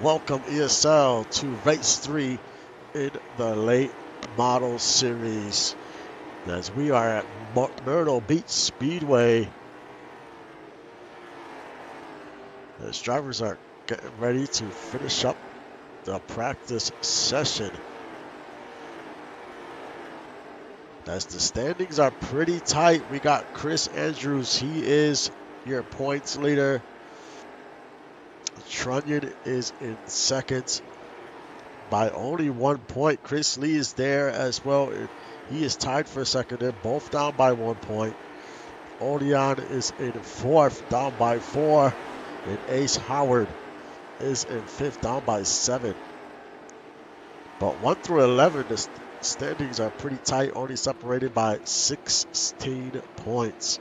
Welcome ESL to race 3 in the late model series as we are at Myrtle Beach Speedway as drivers are getting ready to finish up the practice session. As the standings are pretty tight, we got Chris Andrews. He is your points leader. Trunnion is in second by only 1 point. Chris Lee is there as well. He is tied for second. They're both down by 1 point. Odeon is in fourth, down by 4. And Ace Howard is in fifth, down by 7. But 1 through 11, the standings are pretty tight, only separated by 16 points.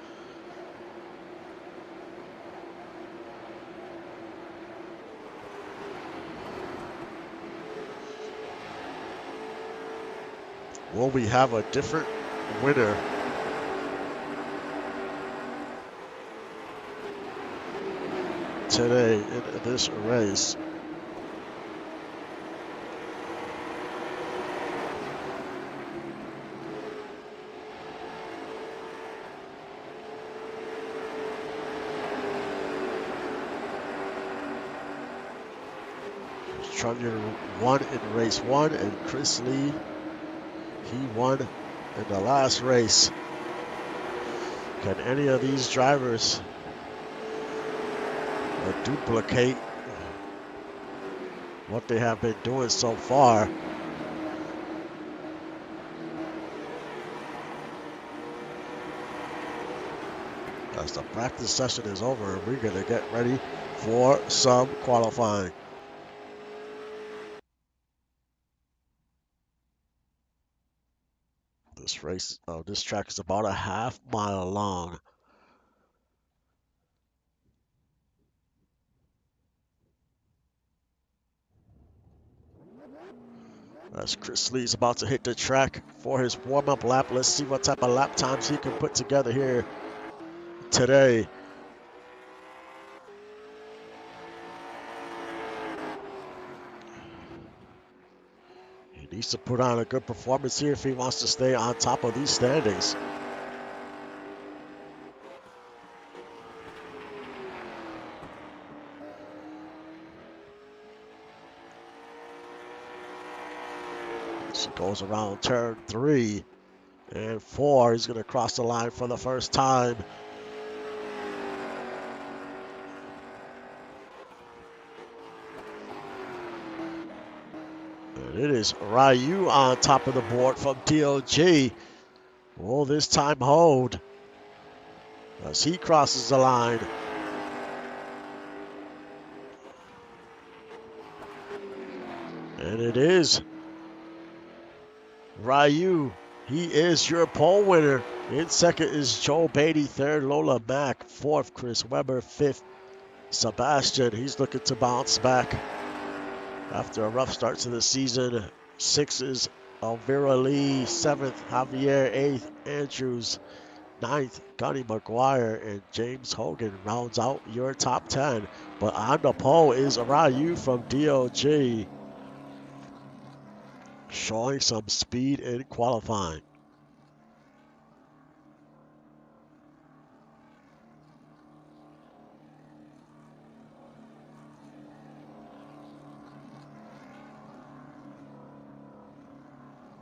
Will we have a different winner? Today in this race. Trunnion won in race 1, and Chris Lee, he won in the last race. Can any of these drivers duplicate what they have been doing so far? As the practice session is over, we're going to get ready for some qualifying. This track is about a half-mile long. As Chris Lee is about to hit the track for his warm-up lap. Let's see what type of lap times he can put together here today. He needs to put on a good performance here if he wants to stay on top of these standings. As he goes around turn 3 and 4, he's going to cross the line for the first time. And it is Ryu on top of the board from DOG. Will this time hold as he crosses the line? And it is Ryu. He is your pole winner. In second is Joe Beatty. Third, Lola Mack. Fourth, Chris Weber. Fifth, Sebastian. He's looking to bounce back after a rough start to the season. Sixth is Elvira Lee. Seventh, Javier. Eighth, Andrews. Ninth, Gunny McGuire, and James Hogan rounds out your top 10. But on the pole is Ryu from DOG, showing some speed in qualifying.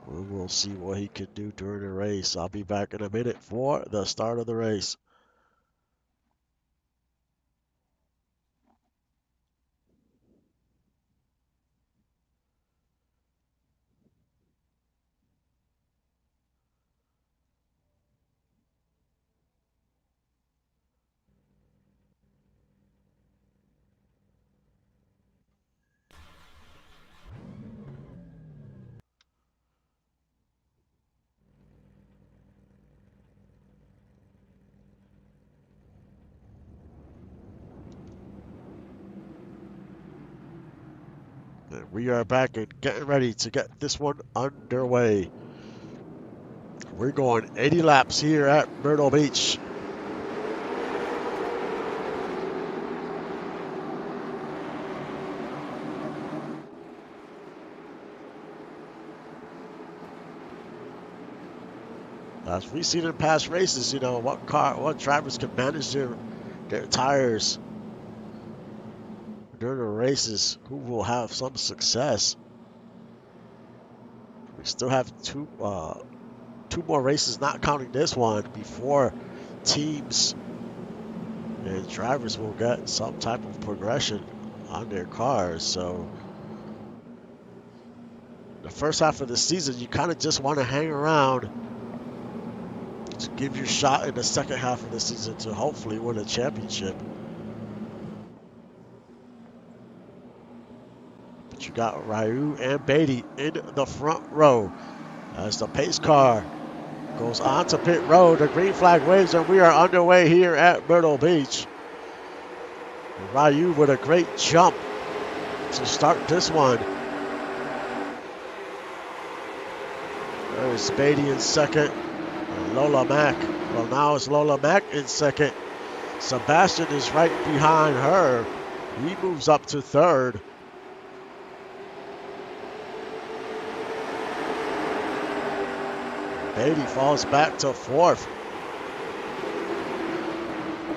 We will see what he can do during the race. I'll be back in a minute for the start of the race. And we are back and getting ready to get this one underway. We're going 80 laps here at Myrtle Beach. As we've seen in past races, what drivers can manage their tires during the races, who will have some success. We still have two more races, not counting this one, before teams and drivers will get some type of progression on their cars. So the first half of the season, you kind of just want to hang around to give your shot in the second half of the season to hopefully win a championship. But you got Ryu and Beatty in the front row as the pace car goes on to pit road. The green flag waves and we are underway here at Myrtle Beach. And Ryu with a great jump to start this one. There's Beatty in second. And Lola Mack. Well, now it's Lola Mack in second. Sebastian is right behind her. He moves up to third. Beatty falls back to fourth.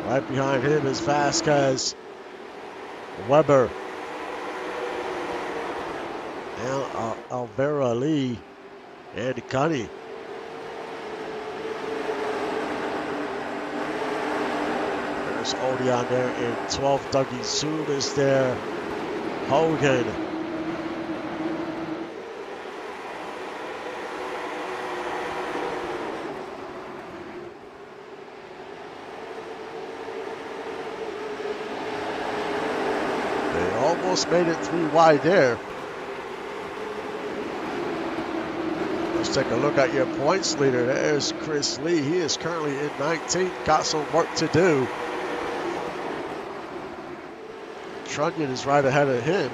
Right behind him is Vasquez, Weber, and Alvera Lee, and Gunny. There's Odeon there in 12th. Dougie Zoom is there. Hogan. Almost made it 3 wide there. Let's take a look at your points leader. There's Chris Lee. He is currently in 19th. Got some work to do. Trunnion is right ahead of him.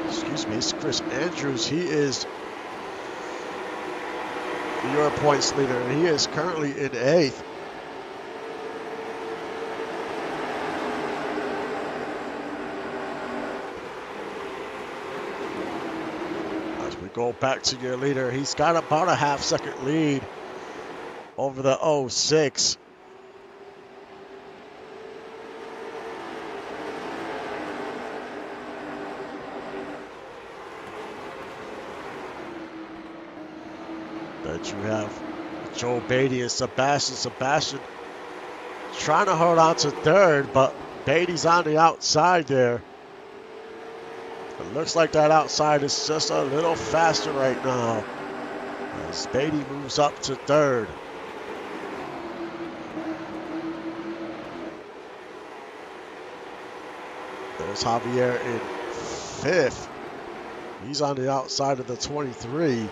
Excuse me, it's Chris Andrews. He is your points leader, and he is currently in 8th. As we go back to your leader, he's got about a half-second lead over the 06. That you have Joe Beatty and Sebastian. Sebastian trying to hold on to third, but Beatty's on the outside there. It looks like that outside is just a little faster right now as Beatty moves up to third. There's Javier in 5th. He's on the outside of the 23.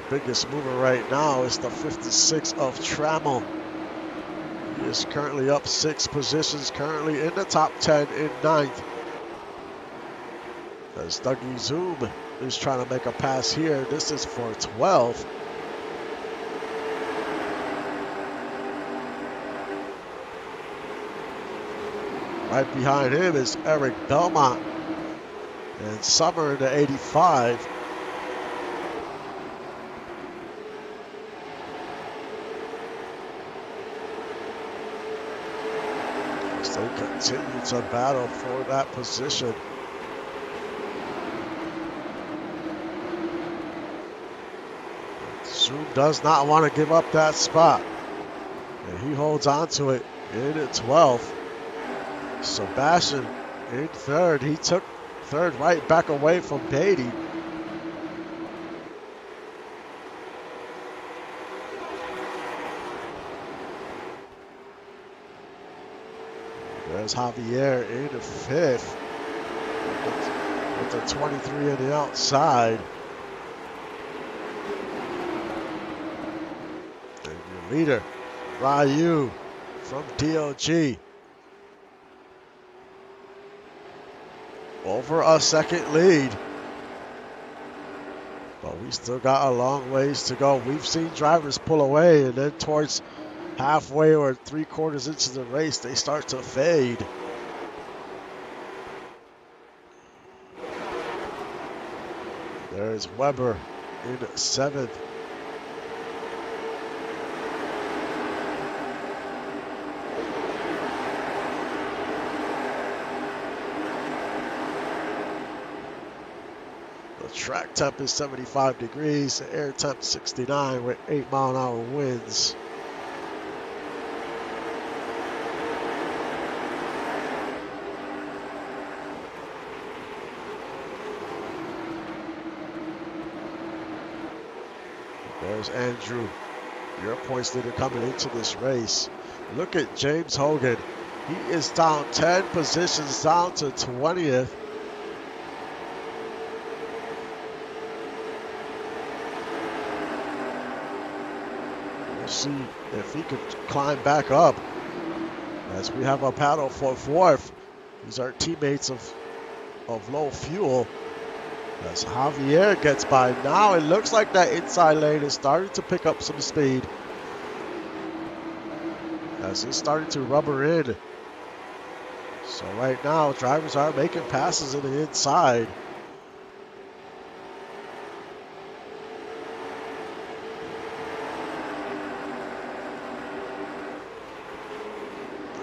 Biggest mover right now is the 56 of Trammell. He is currently up 6 positions, currently in the top 10 in 9th. As Dougie Zoom is trying to make a pass here. This is for 12th. Right behind him is Eric Belmont and Summer in the 85. They continue to battle for that position. Zoom does not want to give up that spot. And he holds on to it in at 12th. Sebastian in 3rd. He took 3rd right back away from Beatty. There's Javier in 5th with the 23 on the outside. And your leader, Ryu from DOG. Over a second lead. But we still got a long ways to go. We've seen drivers pull away, and then towards halfway or 3/4 into the race, they start to fade. There's Weber in 7th. The track temp is 75 degrees, the air temp 69 with 8-mile-an-hour winds. There's Andrew, your points leader coming into this race. Look at James Hogan. He is down 10 positions, down to 20th. We'll see if he could climb back up as we have a battle for 4th. These are teammates of low fuel. As Javier gets by. Now it looks like that inside lane is starting to pick up some speed. As it's starting to rubber in. So right now, drivers are making passes in the inside.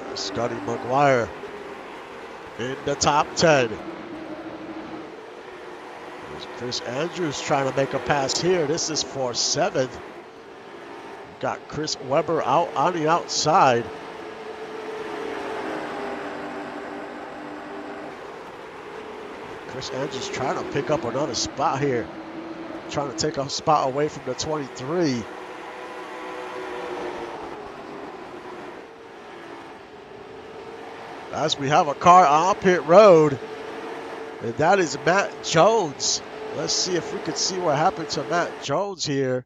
There's Scotty McGuire in the top 10. Chris Andrews trying to make a pass here. This is for 7th. Got Chris Weber out on the outside. Chris Andrews trying to pick up another spot here. Trying to take a spot away from the 23. As we have a car on pit road. And that is Matt Jones. Let's see if we can see what happened to Matt Jones here.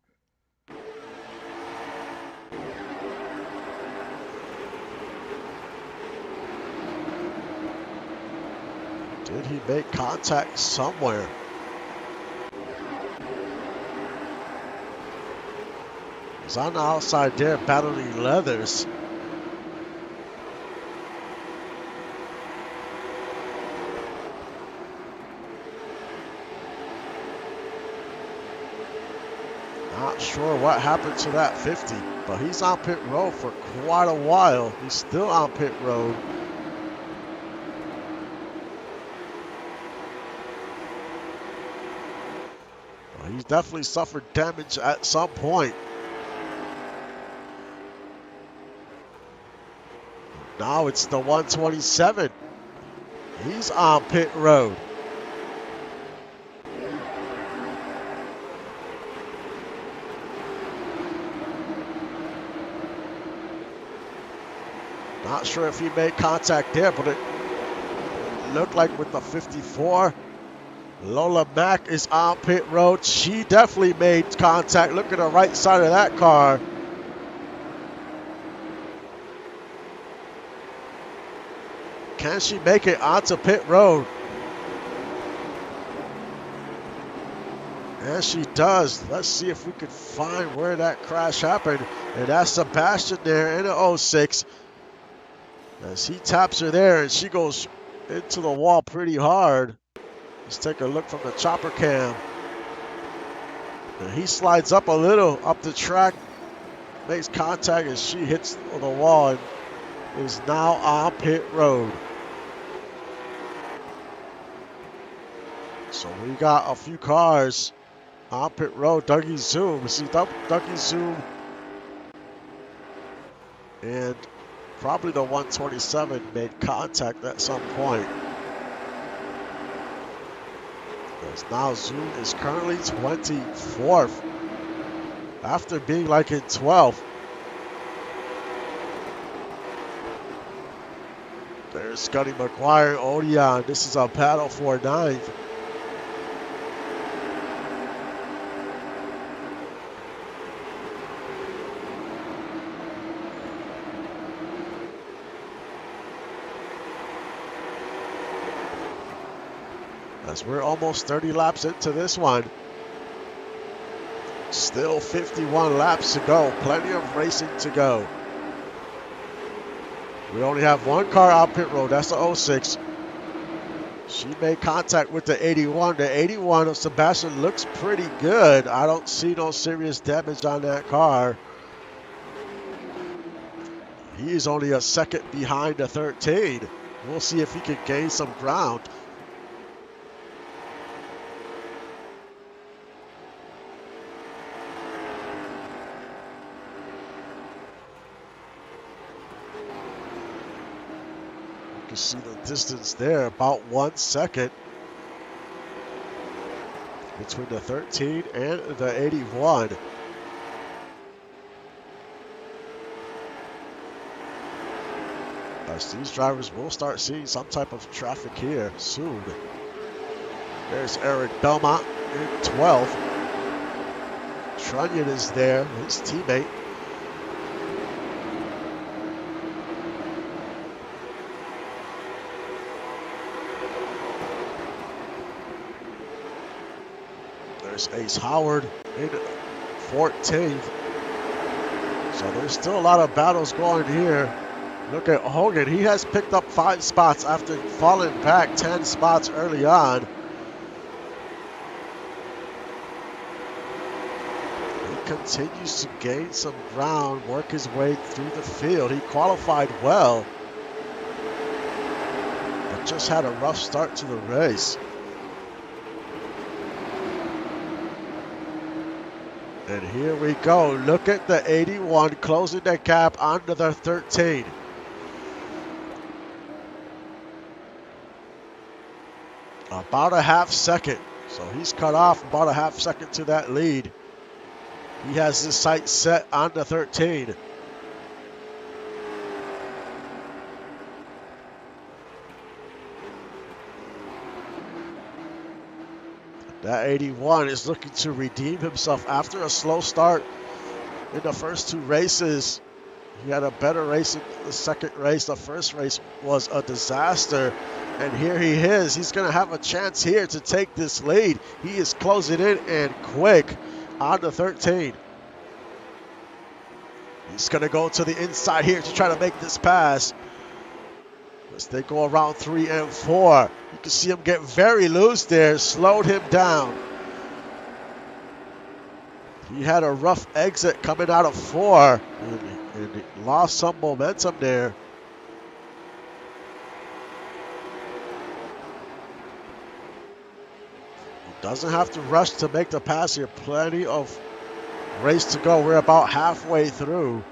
Did he make contact somewhere? He's on the outside there battling Leathers. Not sure what happened to that 50, but he's on pit road for quite a while. He's still on pit road. Well, he's definitely suffered damage at some point. Now it's the 127. He's on pit road. Not sure if he made contact there, but it looked like with the 54. Lola Mack is on pit road. She definitely made contact. Look at the right side of that car. Can she make it onto pit road? And she does. Let's see if we can find where that crash happened. And that's Sebastian there in the 06. As he taps her there and she goes into the wall pretty hard. Let's take a look from the chopper cam. And he slides up a little up the track, makes contact as she hits the wall and is now on pit road. So we got a few cars on pit road. Dougie Zoom. See Dougie Zoom and probably the 127 made contact at some point. As now Zoom is currently 24th after being like in 12th. There's Scotty McGuire, Odeon. This is a battle for 9th. As we're almost 30 laps into this one. Still 51 laps to go. Plenty of racing to go. We only have one car out pit road. That's the 06. She made contact with the 81. The 81 of Sebastian looks pretty good. I don't see no serious damage on that car. He is only a second behind the 13. We'll see if he can gain some ground. You can see the distance there, about 1 second between the 13 and the 81. As these drivers will start seeing some type of traffic here soon. There's Eric Belmont in 12. Trunnion is there, his teammate. There's Ace Howard in 14th. So there's still a lot of battles going here. Look at Hogan. He has picked up 5 spots after falling back 10 spots early on. He continues to gain some ground, work his way through the field. He qualified well, but just had a rough start to the race. And here we go. Look at the 81 closing the gap onto the 13. About a half second. So he's cut off about a half second to that lead. He has his sights set on the 13. That 81 is looking to redeem himself after a slow start in the first 2 races. He had a better race in the second race. The first race was a disaster. And here he is. He's going to have a chance here to take this lead. He is closing in and quick on the 13. He's going to go to the inside here to try to make this pass. As they go around 3 and 4. You can see him get very loose there. Slowed him down. He had a rough exit coming out of 4. And lost some momentum there. Doesn't have to rush to make the pass here. Plenty of race to go. We're about halfway through.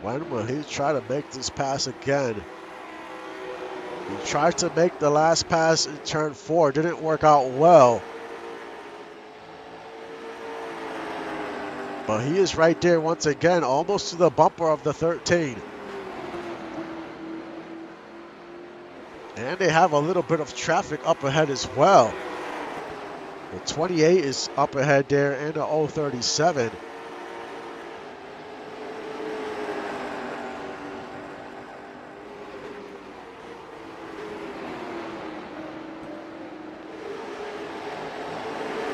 When will he try to make this pass again? He tried to make the last pass in turn 4. Didn't work out well. But he is right there once again, almost to the bumper of the 13. And they have a little bit of traffic up ahead as well. The 28 is up ahead there and the 037.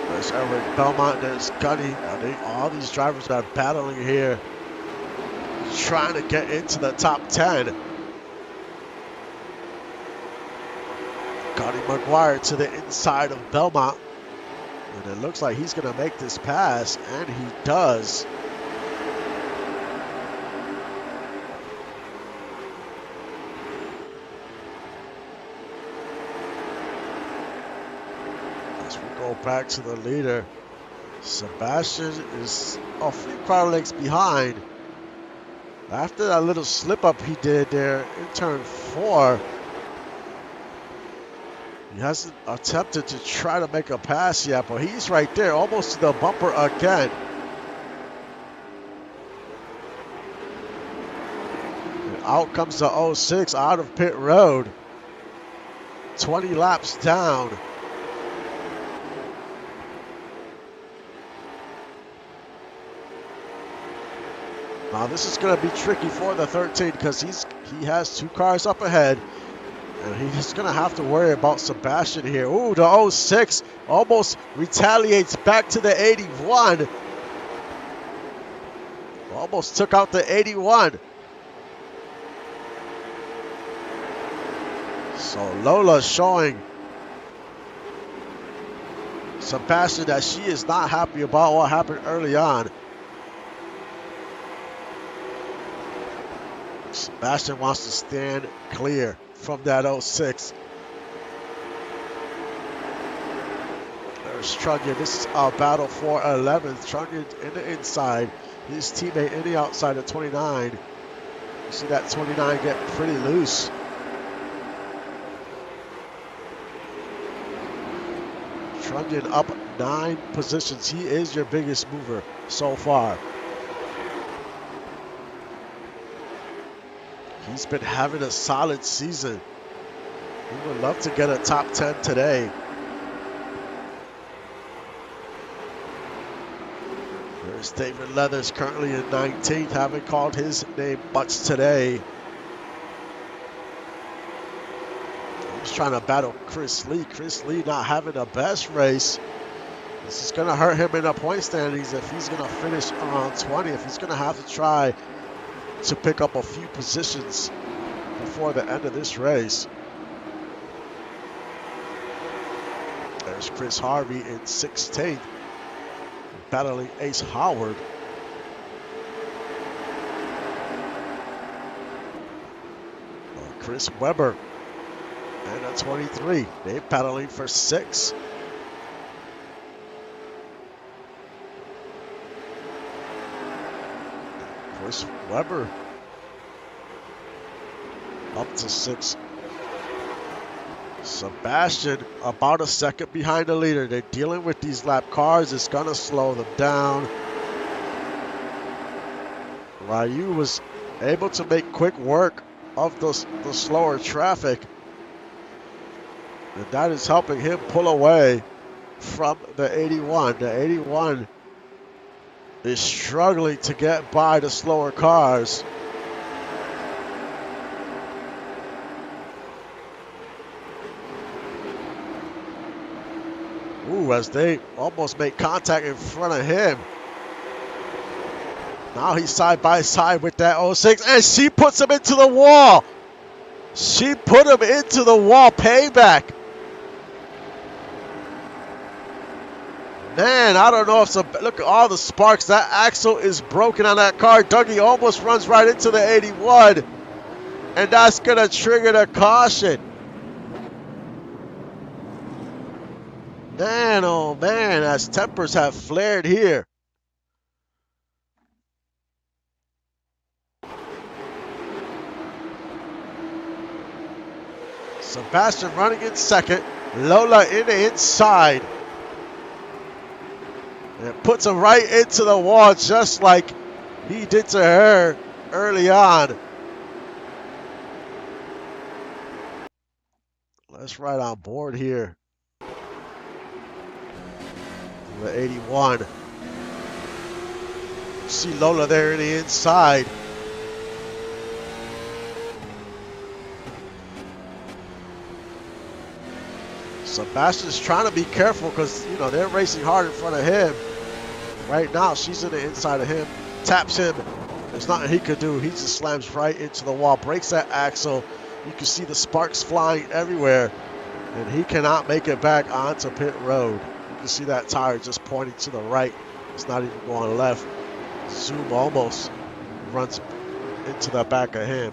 There's Eric Belmont, there's Gunny. All these drivers are battling here, trying to get into the top 10. Gunny McGuire to the inside of Belmont. And it looks like he's going to make this pass, and he does. As we go back to the leader, Sebastian is a few car lengths behind. After that little slip up he did there in turn 4, he hasn't attempted to try to make a pass yet, but he's right there, almost to the bumper again. And out comes the 06 out of pit road. 20 laps down. Now this is going to be tricky for the 13 because he has 2 cars up ahead. And he's going to have to worry about Sebastian here. Ooh, the 06 almost retaliates back to the 81. Almost took out the 81. So Lola showing Sebastian that she is not happy about what happened early on. Sebastian wants to stand clear from that 06. There's Trunnion. This is a battle for 11th. Trunnion in the inside. His teammate in the outside at 29. You see that 29 get pretty loose. Trunnion up 9 positions. He is your biggest mover so far. He's been having a solid season. He would love to get a top 10 today. There's David Leathers currently in 19th. Haven't called his name much today. He's trying to battle Chris Lee. Chris Lee not having the best race. This is going to hurt him in the point standings if he's going to finish around 20th. He's going to have to try to pick up a few positions before the end of this race. There's Chris Harvey in 16th, battling Ace Howard. Chris Webber and a 23. They're battling for 6. Chris Webber up to 6. Sebastian about a second behind the leader. They're dealing with these lap cars. It's going to slow them down. Ryu was able to make quick work of the slower traffic. And that is helping him pull away from the 81. The 81 is struggling to get by the slower cars. Ooh, as they almost make contact in front of him. Now he's side by side with that 06, and she puts him into the wall. She put him into the wall. Payback. Man, I don't know if look at all the sparks. That axle is broken on that car. Dougie almost runs right into the 81, and that's going to trigger the caution. Man, oh man, as tempers have flared here. Sebastian running in second. Lola in the inside. And puts him right into the wall just like he did to her early on. Let's ride on board here. The 81. See Lola there in the inside. Sebastian's trying to be careful because, you know, they're racing hard in front of him. Right now, she's in the inside of him. Taps him. There's nothing he could do. He just slams right into the wall. Breaks that axle. You can see the sparks flying everywhere. And he cannot make it back onto pit road. You can see that tire just pointing to the right. It's not even going left. Zoom almost runs into the back of him.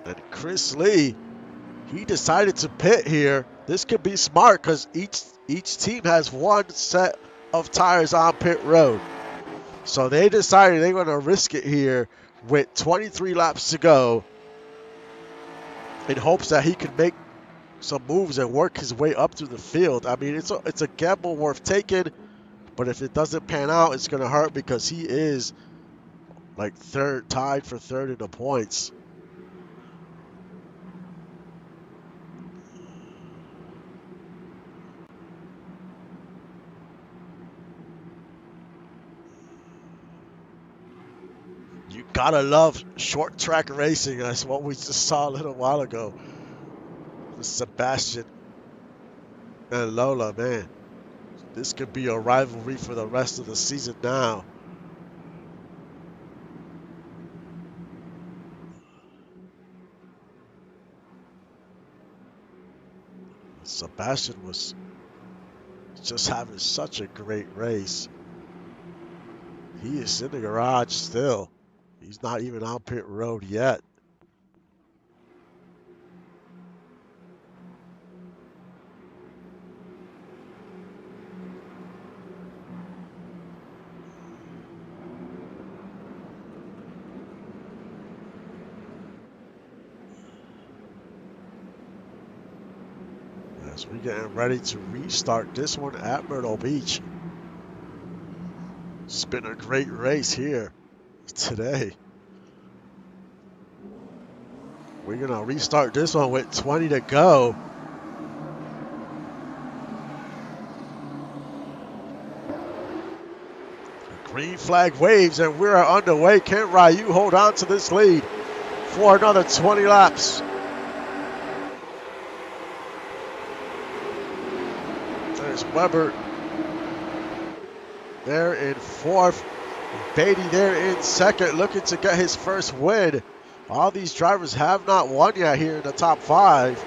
And Chris Lee, he decided to pit here. This could be smart because each team has one set of tires on pit road. So they decided they're going to risk it here with 23 laps to go in hopes that he can make some moves and work his way up through the field. I mean, it's a gamble worth taking, but if it doesn't pan out, it's going to hurt because he is like tied for third in the points. You gotta love short track racing. That's what we just saw a little while ago with Sebastian and Lola, man. This could be a rivalry for the rest of the season now. Sebastian was just having such a great race. He is in the garage still. He's not even on pit road yet. As we're getting ready to restart this one at Myrtle Beach. It's been a great race here today. We're going to restart this one with 20 to go. The green flag waves and we're underway. Can Ryu hold on to this lead for another 20 laps? There's Weber there in fourth. Beatty there in second, looking to get his first win. All these drivers have not won yet here in the top five.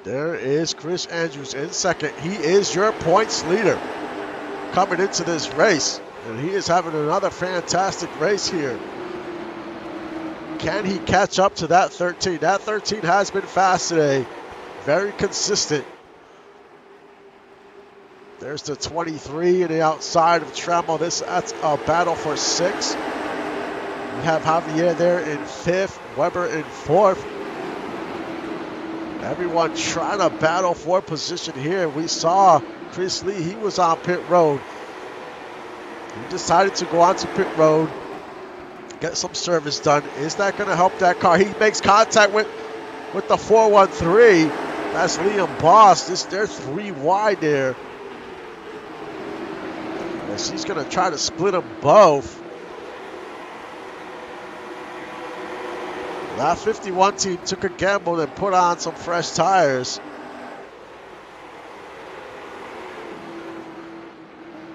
There is Chris Andrews in second. He is your points leader coming into this race. And he is having another fantastic race here. Can he catch up to that 13? That 13 has been fast today. Very consistent. There's the 23 in the outside of Trammell. That's a battle for six. We have Javier there in fifth. Weber in fourth. Everyone trying to battle for position here. We saw Chris Lee. He was on pit road. He decided to go onto pit road, get some service done. Is that going to help that car? He makes contact with the 413. That's Liam Boss. They're three wide there. And she's going to try to split them both. That 51 team took a gamble and put on some fresh tires.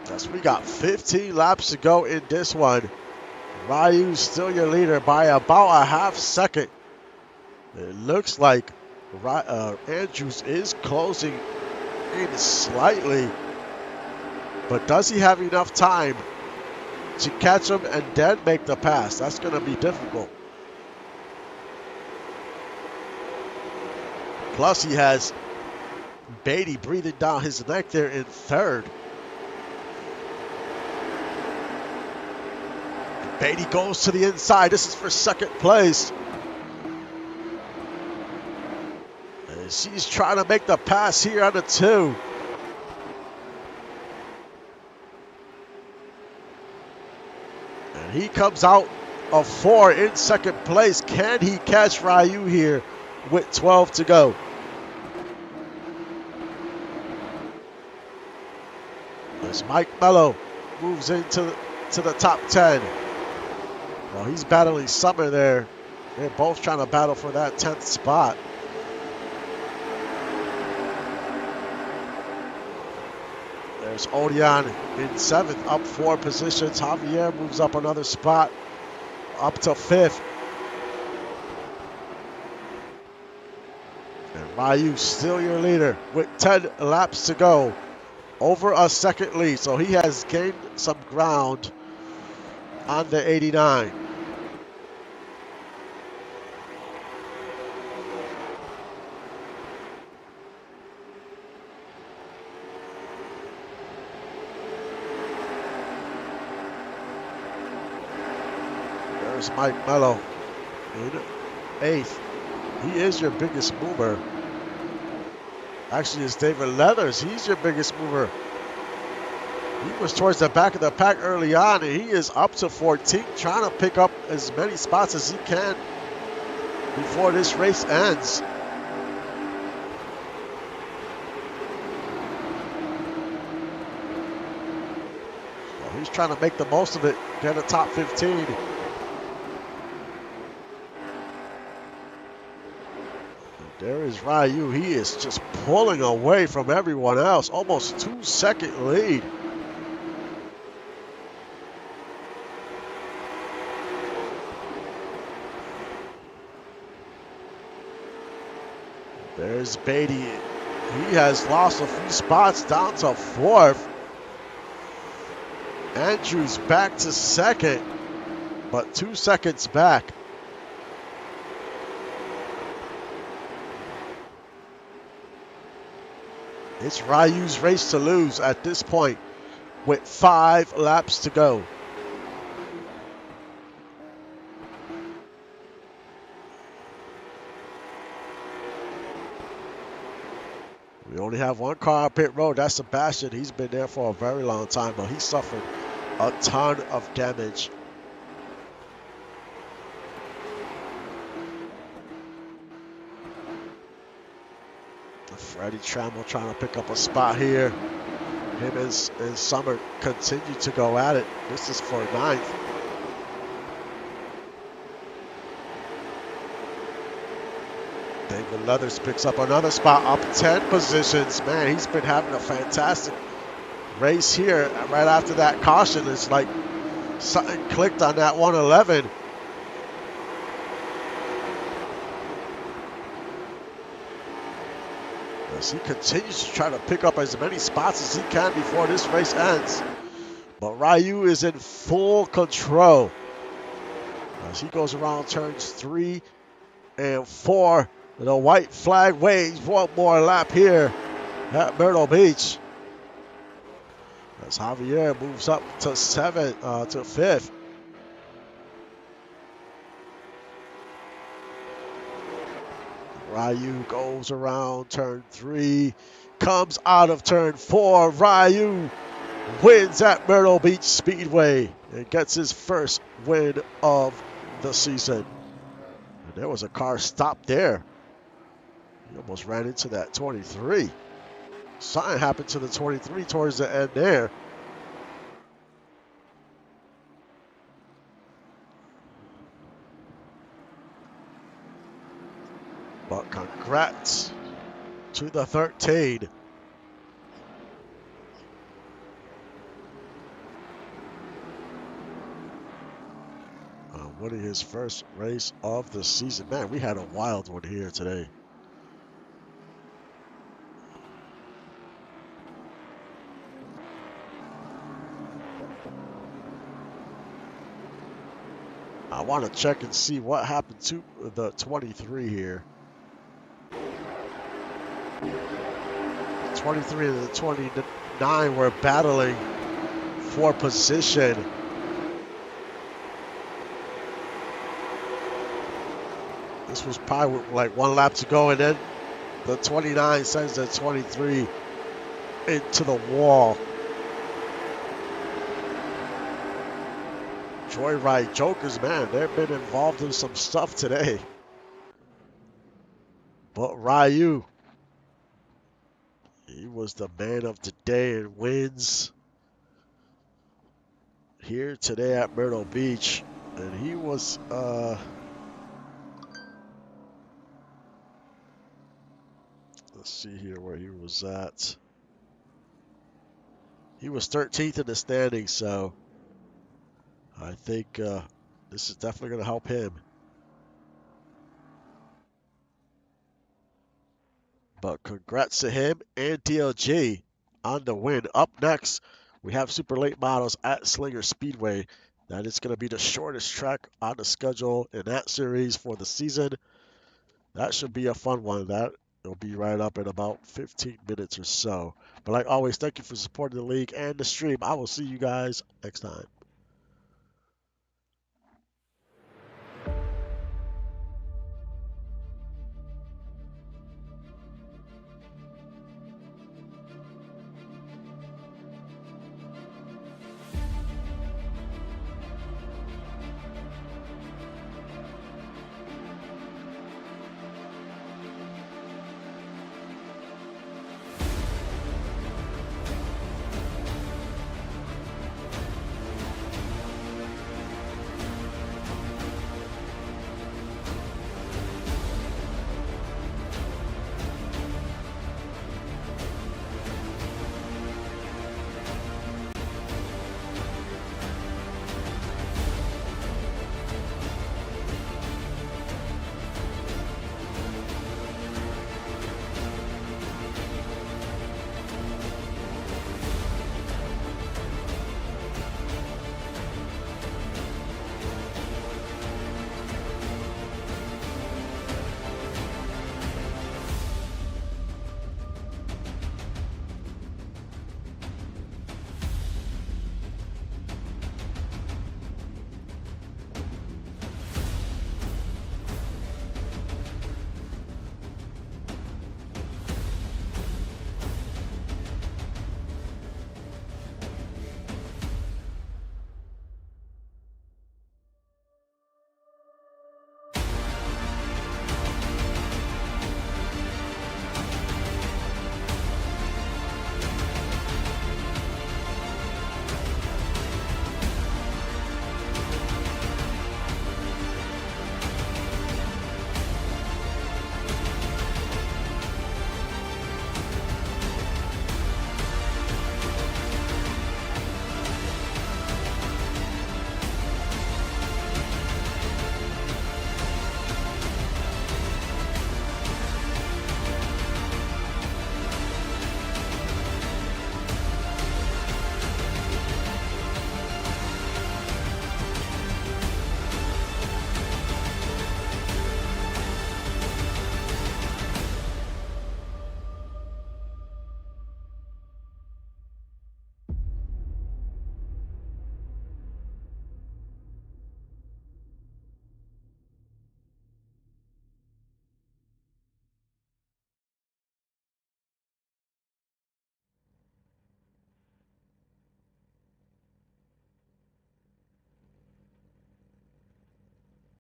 Yes, we got 15 laps to go in this one. Ryu's still your leader by about a half second. It looks like Andrews is closing in slightly. But does he have enough time to catch him and then make the pass? That's going to be difficult. Plus, he has Beatty breathing down his neck there in third. Beatty goes to the inside. This is for second place. And she's trying to make the pass here on the two. And he comes out of four in second place. Can he catch Ryu here with 12 to go? As Mike Mello moves into the top 10. Well, he's battling Summer there. They're both trying to battle for that 10th spot. There's Odion in 7th, up 4 positions. Javier moves up another spot, up to 5th. And Ryu still your leader with 10 laps to go. Over a second lead, so he has gained some ground on the 89. There's Mike Mello in 8th. He is your biggest mover. Actually, it's David Leathers. He's your biggest mover. He was towards the back of the pack early on, and he is up to 14, trying to pick up as many spots as he can before this race ends. So he's trying to make the most of it, get a top 15. There is Ryu. He is just pulling away from everyone else. Almost 2-second lead. There's Beatty. He has lost a few spots down to 4th. Andrews back to 2nd, but 2 seconds back. It's Ryu's race to lose at this point with 5 laps to go. We only have one car on pit road. That's Sebastian. He's been there for a very long time, but he suffered a ton of damage. Freddie Trammell trying to pick up a spot here. Him and Summer continue to go at it. This is for 9th. David Leathers picks up another spot, up 10 positions. Man, he's been having a fantastic race here. Right after that caution, it's like something clicked on that 111. As he continues to try to pick up as many spots as he can before this race ends. But Ryu is in full control as he goes around turns 3 and 4. The white flag waves. One more lap here at Myrtle Beach. As Javier moves up to 5th. Ryu goes around turn 3, comes out of turn 4. Ryu wins at Myrtle Beach Speedway and gets his first win of the season. And there was a car stopped there. He almost ran into that 23. Something happened to the 23 towards the end there. But congrats to the 13. Winning his first race of the season. Man, we had a wild one here today. I want to check and see what happened to the 23 here. 23 and the 29 were battling for position. This was probably like 1 lap to go, and then the 29 sends the 23 into the wall. Joyride Jokers, man, they've been involved in some stuff today. But Ryu, he was the man of the day and wins here today at Myrtle Beach. And he was, let's see here where he was at. He was 13th in the standings, so I think this is definitely going to help him. But congrats to him and DLG on the win. Up next, we have Super Late Models at Slinger Speedway. That is going to be the shortest track on the schedule in that series for the season. That should be a fun one. That will be right up in about 15 minutes or so. But like always, thank you for supporting the league and the stream. I will see you guys next time.